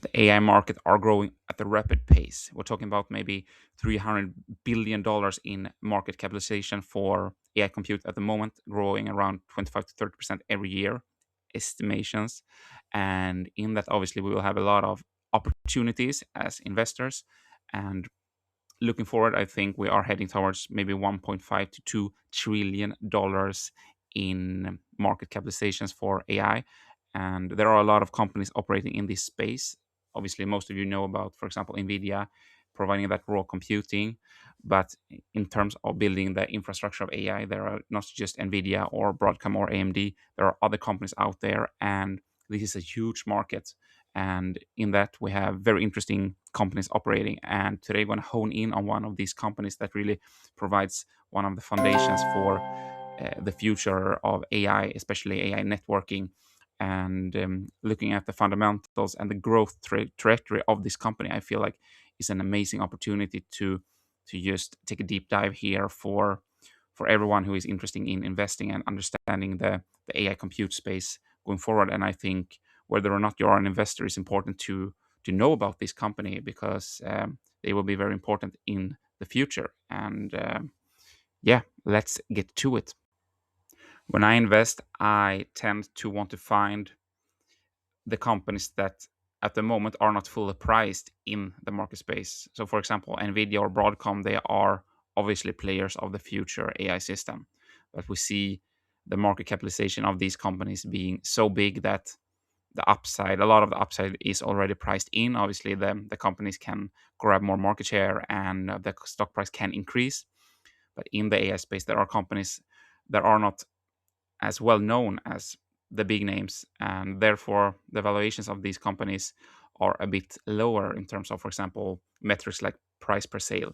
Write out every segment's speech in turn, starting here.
the AI market are growing at a rapid pace. We're talking about maybe $300 billion in market capitalization for AI compute at the moment, growing around 25 to 30% every year, estimations. And in that, obviously, we will have a lot of opportunities as investors. And looking forward, I think we are heading towards maybe 1.5 to $2 trillion in market capitalizations for AI. And there are a lot of companies operating in this space. Obviously, most of you know about, for example, NVIDIA providing that raw computing. But in terms of building the infrastructure of AI, there are not just NVIDIA or Broadcom or AMD, there are other companies out there. And this is a huge market. And in that, we have very interesting companies operating. And today, we're going to hone in on one of these companies that really provides one of the foundations for the future of AI, especially AI networking. And looking at the fundamentals and the growth trajectory of this company, I feel like is an amazing opportunity to just take a deep dive here for everyone who is interested in investing and understanding the AI compute space going forward. And I think whether or not you are an investor, it's important to know about this company because they will be very important in the future. And yeah, let's get to it. When I invest, I tend to want to find the companies that at the moment are not fully priced in the market space. So, for example, NVIDIA or Broadcom, they are obviously players of the future AI system. But we see the market capitalization of these companies being so big that the upside, a lot of the upside is already priced in. Obviously, the companies can grab more market share and the stock price can increase. But in the AI space, there are companies that are not as well known as the big names, and therefore the valuations of these companies are a bit lower in terms of, for example, metrics like price per sale.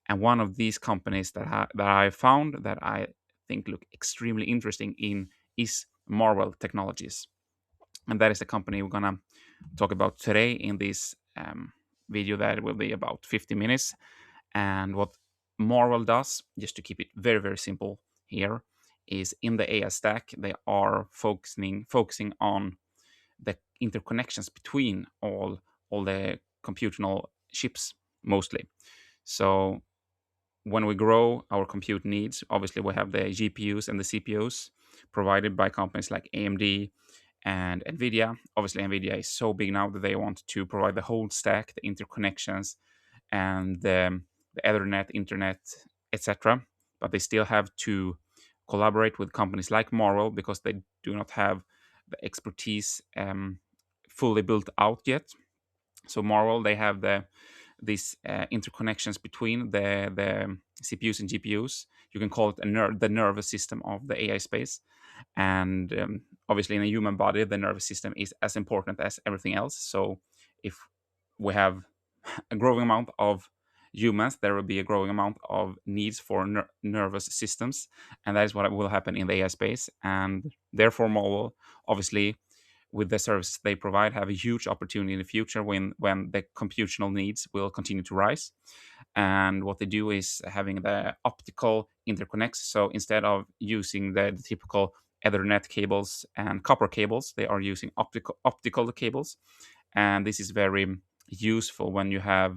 And one of these companies that I found that I think look extremely interesting in is Marvell Technologies, and that is the company we're gonna talk about today in this video that will be about 50 minutes. And what Marvell does, just to keep it very, very simple here, is in the AI stack, they are focusing on the interconnections between all the computational chips mostly. So when we grow our compute needs, obviously we have the GPUs and the CPUs provided by companies like AMD and NVIDIA. Obviously, NVIDIA is so big now that they want to provide the whole stack, the interconnections, and the Ethernet, Internet, etc. But they still have to collaborate with companies like Marvell because they do not have the expertise fully built out yet. So Marvell, they have these interconnections between the CPUs and GPUs. You can call it the nervous system of the AI space. And obviously, in a human body, the nervous system is as important as everything else. So if we have a growing amount of humans, there will be a growing amount of needs for nervous systems, and that is what will happen in the AI space. And therefore, Marvel, obviously, with the services they provide, have a huge opportunity in the future when the computational needs will continue to rise. And what they do is having the optical interconnects. So instead of using the typical Ethernet cables and copper cables, they are using optical cables, and this is very useful when you have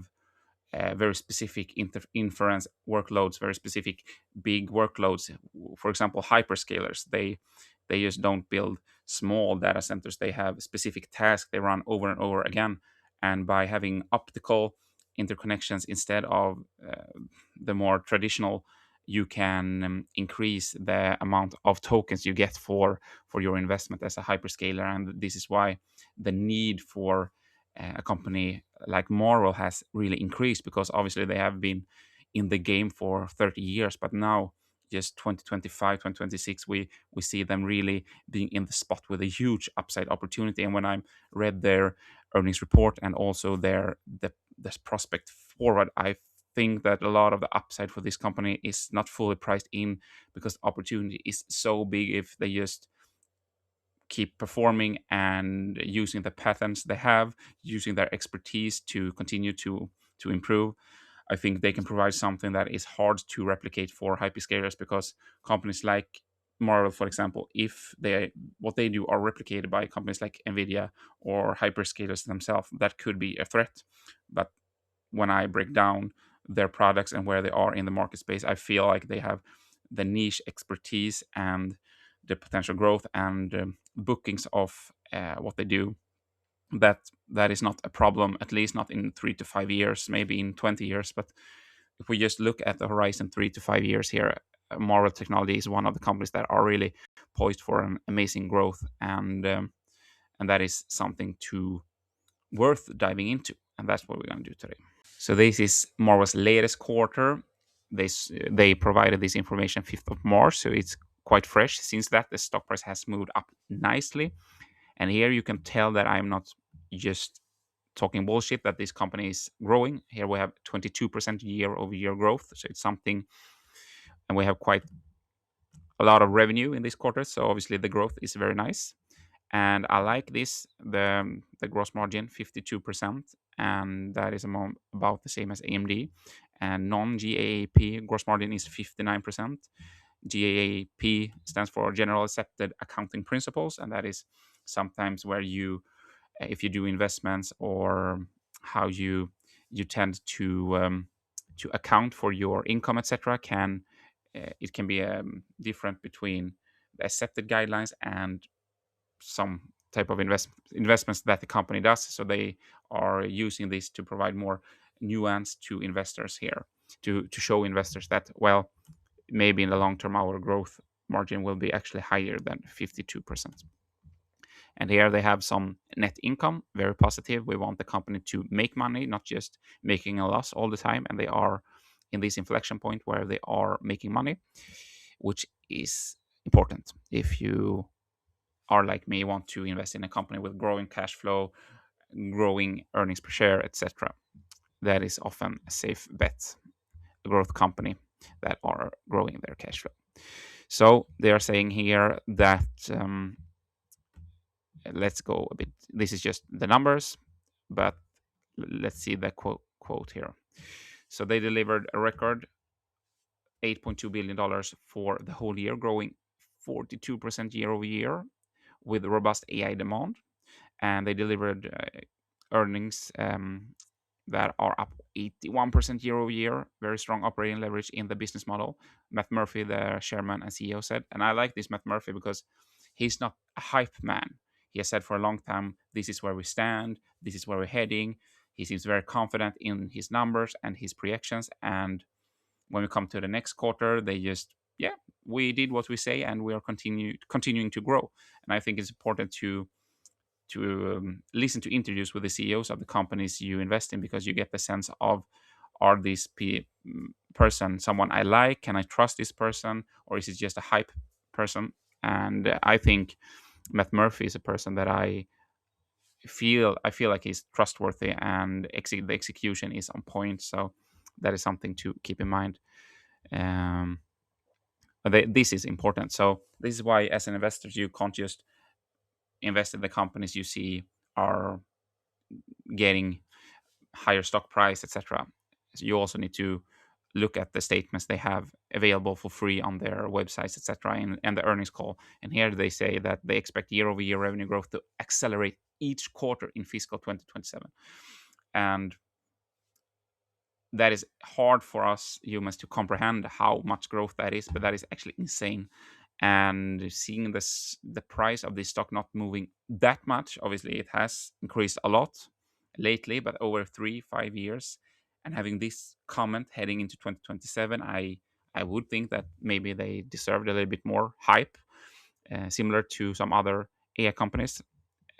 very specific inference workloads, very specific big workloads. For example, hyperscalers, they just don't build small data centers. They have specific tasks they run over and over again. And by having optical interconnections instead of the more traditional, you can increase the amount of tokens you get for your investment as a hyperscaler. And this is why the need for a company like Marvel has really increased, because obviously they have been in the game for 30 years, but now just 2025, 2026, we see them really being in the spot with a huge upside opportunity. And when I read their earnings report and also the prospect forward, I think that a lot of the upside for this company is not fully priced in, because the opportunity is so big if they just keep performing and using the patents they have, using their expertise to continue to improve. I think they can provide something that is hard to replicate for hyperscalers, because companies like Marvel, for example, if they what they do are replicated by companies like NVIDIA or hyperscalers themselves, that could be a threat. But when I break down their products and where they are in the market space, I feel like they have the niche expertise and the potential growth and bookings of what they do. That is not a problem, at least not in 3 to 5 years, maybe in 20 years. But if we just look at the horizon 3 to 5 years here, Marvell Technology is one of the companies that are really poised for an amazing growth, and that is something to worth diving into, and that's what we're going to do today. So this is Marvell's latest quarter. They provided this information 5th of March, so it's quite fresh. Since that, the stock price has moved up nicely, and here you can tell that I'm not just talking bullshit, that this company is growing. Here we have 22% year-over-year growth, so it's something, and we have quite a lot of revenue in this quarter, so obviously the growth is very nice. And I like this, the gross margin 52%, and that is about the same as AMD. And non-GAAP gross margin is 59%. GAAP stands for General Accepted Accounting Principles, and that is sometimes where you, if you do investments, or how you tend to account for your income, etc., can it can be different between the accepted guidelines and some type of investments that the company does. So they are using this to provide more nuance to investors here, to show investors that, well, maybe in the long term our growth margin will be actually higher than 52%. And here they have some net income, very positive. We want the company to make money, not just making a loss all the time. And they are in this inflection point where they are making money, which is important. If you are like me, want to invest in a company with growing cash flow, growing earnings per share, etc., that is often a safe bet. A growth company that are growing their cash flow. So they are saying here that let's go a bit. This is just the numbers, but let's see the quote here. So they delivered a record $8.2 billion for the whole year, growing 42% year over year with robust AI demand. And they delivered earnings that are up 81% year over year. Very strong operating leverage in the business model. Matt Murphy, the chairman and CEO, said, and I like this Matt Murphy because he's not a hype man. He has said for a long time, this is where we stand, this is where we're heading. He seems very confident in his numbers and his projections. And when we come to the next quarter, they just, yeah, we did what we say, and we are continuing to grow. And I think it's important to listen to interviews with the CEOs of the companies you invest in, because you get the sense of, are this person someone I like? Can I trust this person? Or is it just a hype person? And I think Matt Murphy is a person that I feel like he's trustworthy, and the execution is on point. So that is something to keep in mind. This is important. So this is why, as an investor, you can't just invest in the companies you see are getting higher stock price, etc. So you also need to look at the statements they have available for free on their websites, etc., and the earnings call. And here they say that they expect year-over-year revenue growth to accelerate each quarter in fiscal 2027. And that is hard for us humans to comprehend how much growth that is, but that is actually insane. And seeing the price of this stock not moving that much, obviously it has increased a lot lately, but over 3-5 years, and having this comment heading into 2027, I would think that maybe they deserved a little bit more hype, similar to some other AI companies,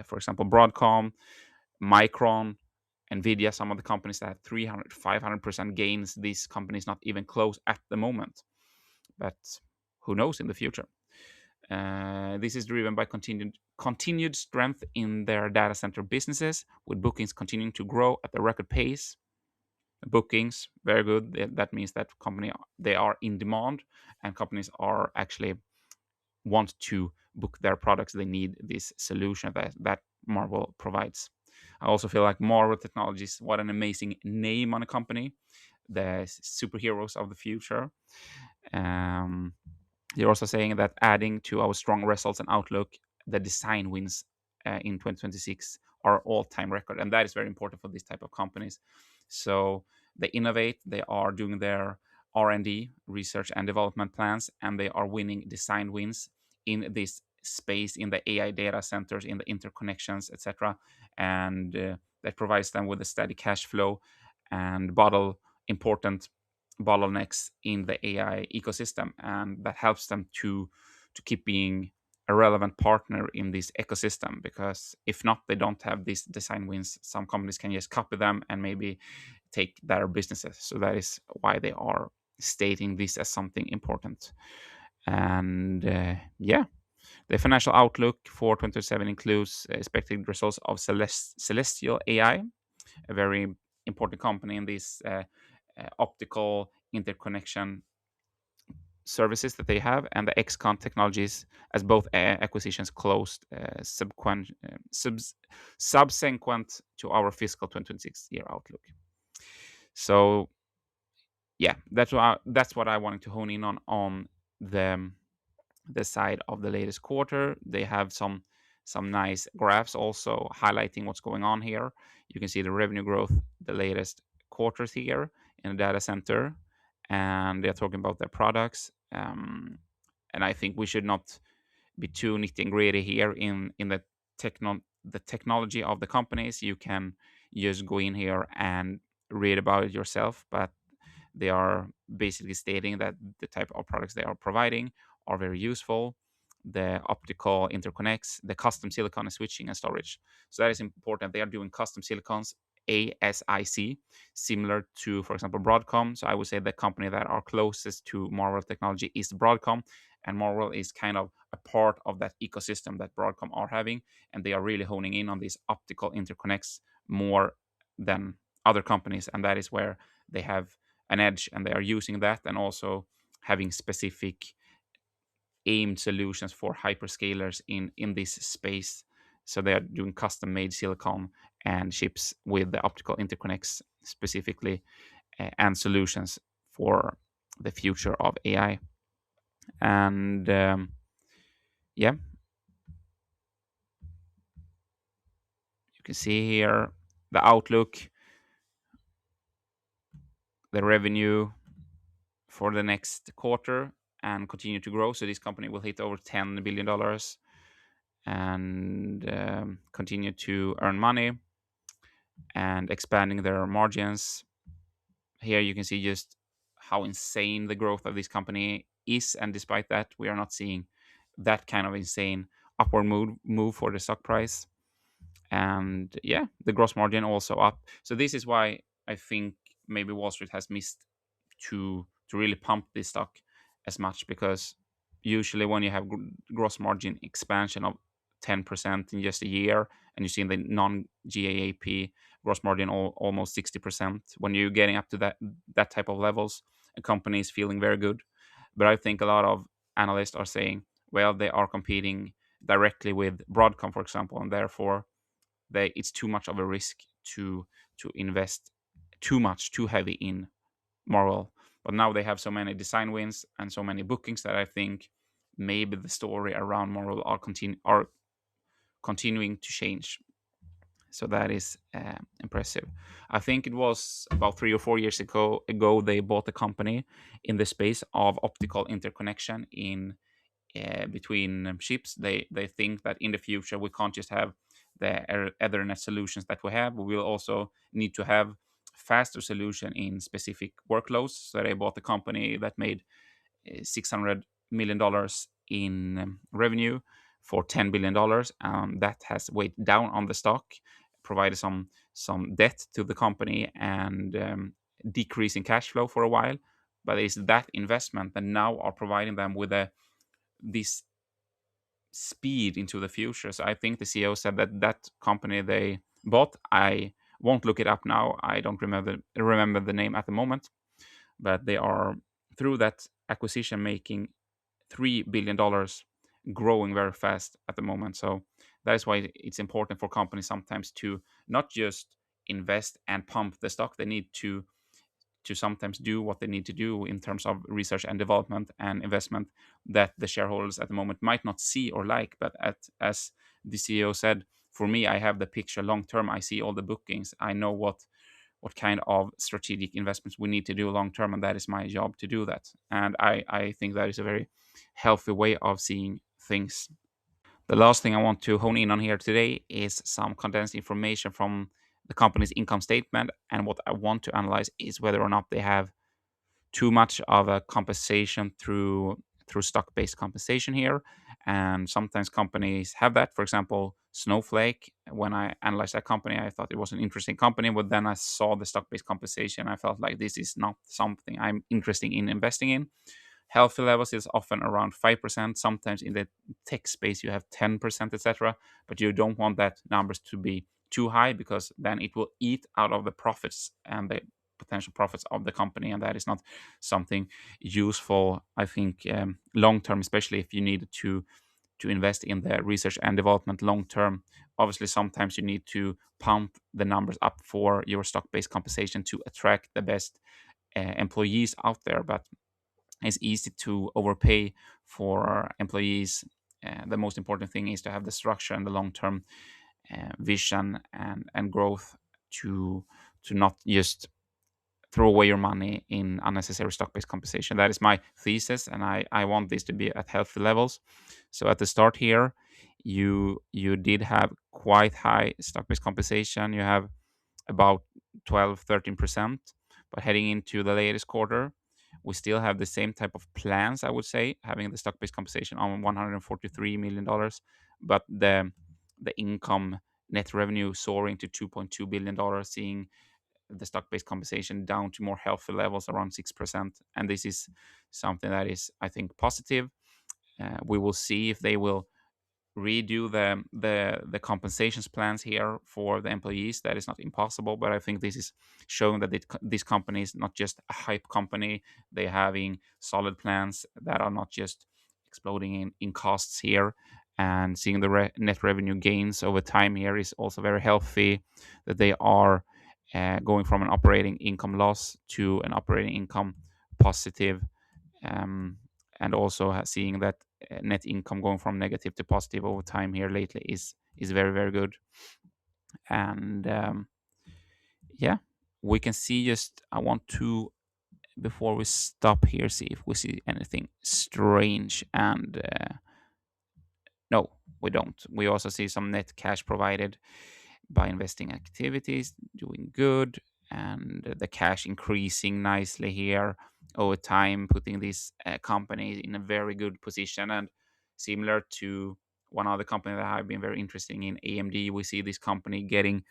for example Broadcom, Micron, NVIDIA, some of the companies that had 300-500% gains. These companies not even close at the moment, but who knows in the future. This is driven by continued strength in their data center businesses, with bookings continuing to grow at a record pace. Bookings, very good. That means that they are in demand, and companies are actually want to book their products. They need this solution that Marvell provides. I also feel like Marvell Technologies, what an amazing name on a company, the superheroes of the future. They're also saying that adding to our strong results and outlook, the design wins in 2026 are all-time record, and that is very important for this type of companies. So they innovate, they are doing their R&D, research and development plans, and they are winning design wins in this space, in the AI data centers, in the interconnections, etc. And that provides them with a steady cash flow and bottle important bottlenecks in the AI ecosystem, and that helps them to keep being a relevant partner in this ecosystem. Because if not, they don't have these design wins. Some companies can just copy them and maybe take their businesses. So that is why they are stating this as something important. And yeah, the financial outlook for 2027 includes expected results of Celestial AI, a very important company in this optical interconnection services that they have, and the XCon technologies, as both acquisitions closed subsequent to our fiscal 2026 year outlook. So yeah, that's what I wanted to hone in on the side of the latest quarter. They have some nice graphs also highlighting what's going on here. You can see the revenue growth, the latest quarters here in the data center, and they're talking about their products. And I think we should not be too nitty and gritty here in the technology of the companies. You can just go in here and read about it yourself, but they are basically stating that the type of products they are providing are very useful. The optical interconnects, the custom silicon and switching and storage. So that is important. They are doing custom silicons, ASIC, similar to, for example, Broadcom. So I would say the company that are closest to Marvell Technology is Broadcom, and Marvell is kind of a part of that ecosystem that Broadcom are having, and they are really honing in on these optical interconnects more than other companies, and that is where they have an edge, and they are using that and also having specific aimed solutions for hyperscalers in this space. So they are doing custom made silicon and chips with the optical interconnects specifically, and solutions for the future of AI. And yeah, you can see here the outlook, the revenue for the next quarter, and continue to grow. So this company will hit over $10 billion and continue to earn money and expanding their margins. Here you can see just how insane the growth of this company is, and despite that, we are not seeing that kind of insane upward move for the stock price. And yeah, the gross margin also up. So this is why I think maybe Wall Street has missed to really pump this stock as much, because usually when you have gross margin expansion of 10% in just a year, and you see in the non-GAAP gross margin almost 60%, when you're getting up to that type of levels, a company is feeling very good. But I think a lot of analysts are saying, well, they are competing directly with Broadcom, for example, and therefore it's too much of a risk to invest too heavy in Marvel. But now they have so many design wins and so many bookings that I think maybe the story around Marvel are continuing to change. So that is impressive. I think it was about 3 or 4 years ago they bought a company in the space of optical interconnection in between chips. They think that in the future we can't just have the Ethernet solutions that we have. We will also need to have faster solution in specific workloads. So they bought a company that made $600 million in revenue for $10 billion. That has weighed down on the stock, provided some debt to the company, and decreasing cash flow for a while. But it's that investment that now are providing them with this speed into the future. So I think the CEO said that that company they bought, I won't look it up now. I don't remember the name at the moment, but they are through that acquisition making $3 billion, growing very fast at the moment. So that is why it's important for companies sometimes to not just invest and pump the stock. They need to to sometimes do what they need to do in terms of research and development and investment that the shareholders at the moment might not see or like. But as the CEO said, for me, I have the picture long term. I see all the bookings. I know what kind of strategic investments we need to do long term, and that is my job to do that. And I think that is a very healthy way of seeing things. The last thing I want to hone in on here today is some condensed information from the company's income statement. And what I want to analyze is whether or not they have too much of a compensation through stock-based compensation here. And sometimes companies have that. For example, Snowflake, when I analyzed that company, I thought it was an interesting company, but then I saw the stock-based compensation. I felt like this is not something I'm interested in investing in. Healthy levels is often around 5%. Sometimes in the tech space, you have 10%, etc. But you don't want that numbers to be too high, because then it will eat out of the profits and the potential profits of the company. And that is not something useful, I think, long term, especially if you need to invest in the research and development long term. Obviously, sometimes you need to pump the numbers up for your stock based compensation to attract the best employees out there. But it's easy to overpay for employees. The most important thing is to have the structure and the long-term vision and growth to not just throw away your money in unnecessary stock-based compensation. That is my thesis, and I want this to be at healthy levels. So at the start here, you did have quite high stock-based compensation. You have about 12-13%. But heading into the latest quarter, we still have the same type of plans, I would say, having the stock-based compensation on $143 million, but the income net revenue soaring to $2.2 billion, seeing the stock-based compensation down to more healthy levels around 6%. And this is something that is, I think, positive. We will see if they will redo the compensations plans here for the employees. That is not impossible, but I think this is showing that this company is not just a hype company. They're having solid plans that are not just exploding in costs here. And seeing the net revenue gains over time here is also very healthy, that they are going from an operating income loss to an operating income positive, and also seeing that net income going from negative to positive over time here lately is very, very good. And yeah, we can see, just I want to, before we stop here, see if we see anything strange. And no, we don't. We also see some net cash provided by investing activities doing good, and the cash increasing nicely here over time, putting this company in a very good position. And similar to one other company that I've been very interested in, AMD, we see this company getting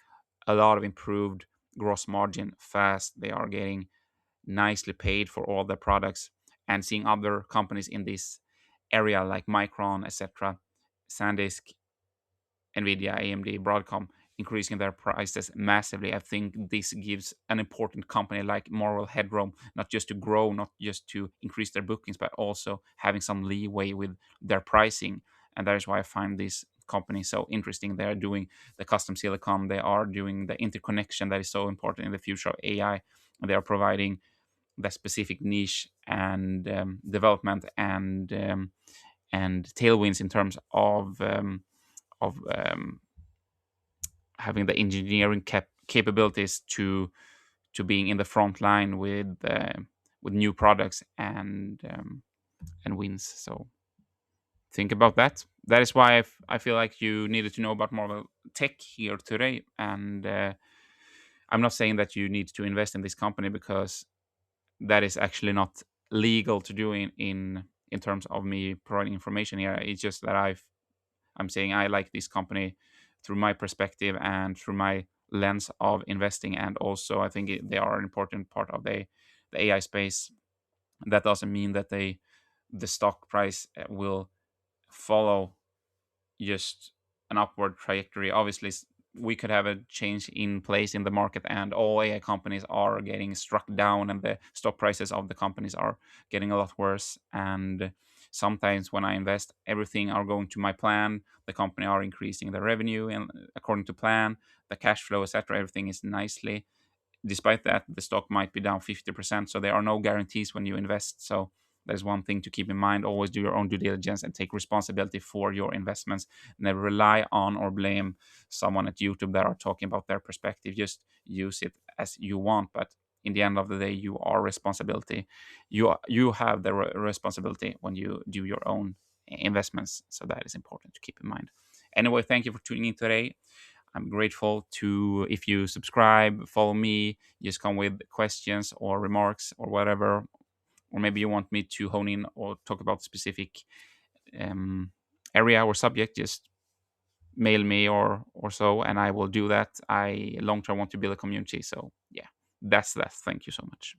a lot of improved gross margin fast. They are getting nicely paid for all their products, and seeing other companies in this area like Micron, etc., SanDisk, NVIDIA, AMD, Broadcom increasing their prices massively. I think this gives an important company like Marvell headroom, not just to grow, not just to increase their bookings, but also having some leeway with their pricing. And that is why I find this company so interesting. They are doing the custom silicon, they are doing the interconnection that is so important in the future of AI, and they are providing the specific niche and development and tailwinds in terms of having the engineering capabilities to being in the front line with new products and wins. So think about that. That is why I feel like you needed to know about Marvel Tech here today. And I'm not saying that you need to invest in this company, because that is actually not legal to do in terms of me providing information here. It's just that I'm saying I like this company through my perspective and through my lens of investing, and also I think they are an important part of the AI space. That doesn't mean that the stock price will follow just an upward trajectory. Obviously, we could have a change in place in the market, and all AI companies are getting struck down, and the stock prices of the companies are getting a lot worse. And sometimes when I invest, everything are going to my plan. The company are increasing the revenue and according to plan, the cash flow, etc. Everything is nicely. despite that, the stock might be down 50%. So there are no guarantees when you invest. So there's one thing to keep in mind. Always do your own due diligence and take responsibility for your investments. Never rely on or blame someone at YouTube that are talking about their perspective. Just use it as you want. But in the end of the day, you are responsibility. You have the responsibility when you do your own investments. So that is important to keep in mind. Anyway, thank you for tuning in today. I'm grateful to if you subscribe, follow me, just come with questions or remarks or whatever, or maybe you want me to hone in or talk about specific um, area or subject. Just mail me or so, and I will do that. I long term want to build a community. So yeah, that's that. Thank you so much.